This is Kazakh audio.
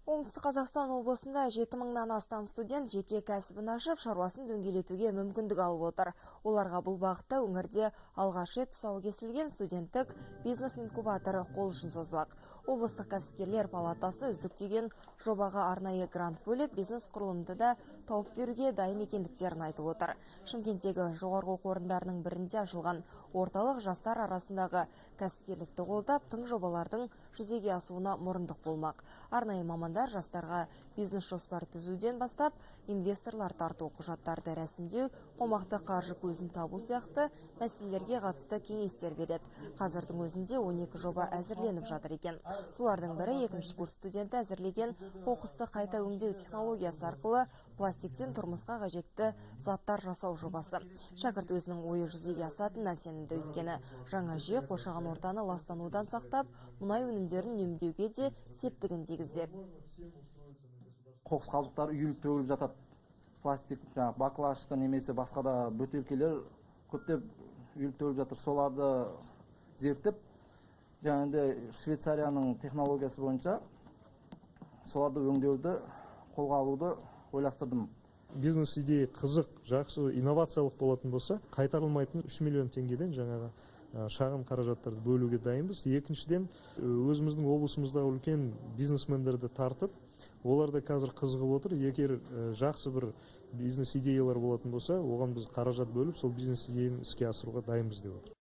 Оңтүстік Қазақстан облысында 7 мыңнан астам студент жеке кәсібін ашып, шаруасын дөңгелетуге мүмкіндік алып отыр. Оларға бұл бағытта өңірде алғаш рет тұсауы кесілген студенттік бизнес-инкубаторы қол ұшын созбақ. Облыстық кәсіпкерлер палатасы үздік деген жобаға арнайы грант бөліп, бизнес құрылымды да тауып беруге дайын екендіктерін айтып отыр. Шымкенттегі жоғарғы оқу орындарының бірінде ашылған орталық жастар арасындағы кәсіпкерлікті қолдап, тың жобалардың жүзеге асуына мұрындық болмақ. Арнайы мамандар жастарға бизнес жоспар түзуден бастап, инвесторлар тарту, құжаттарды рәсімдеу, қомақты қаржы көзін табу сияқты мәселелерге қатысты кеңестер береді. Қазірдің өзінде 12 жоба әзірленіп жатыр екен. Солардың бірі екінші курс студенті әзірлеген қоқысты қайта өңдеу технологиясы арқылы пластиктен тұрмысқа қажетті заттар жасау жобасы. Шәкірт өзінің ойы жүзеге асатынына сенімді, өйткені жаңа жүйе қоршаған ортаны ластанудан сақтап, мұнай өнімдерін үнемдеуге де септігін тигізбек. Қоқыс қалдықтары үйіліп төгіліп жатады. Пластик, баклашты немесе басқа да бөтелкелер көптеп үйіліп төгіліп жатыр. Соларды зерттеп, жаңағыдай Швейцарияның технологиясы бойынша соларды өңдеуді қолға алуды ойластырдым. Бизнес идея қызық, жақсы, инновациялық болатын болса, қайтарылмайтын 3 миллион теңгеден жаңағы шағын қаражаттарды бөлуге дайынбыз. Екіншіден, өзіміздің облысымыздағы үлкен бизнесмендерді тартып, олар да қазір қызығып отыр. Егер жақсы бір бизнес идеялар болатын болса, оған біз қаражат бөліп, сол бизнес идеяны іске асыруға дайынбыз деп отыр.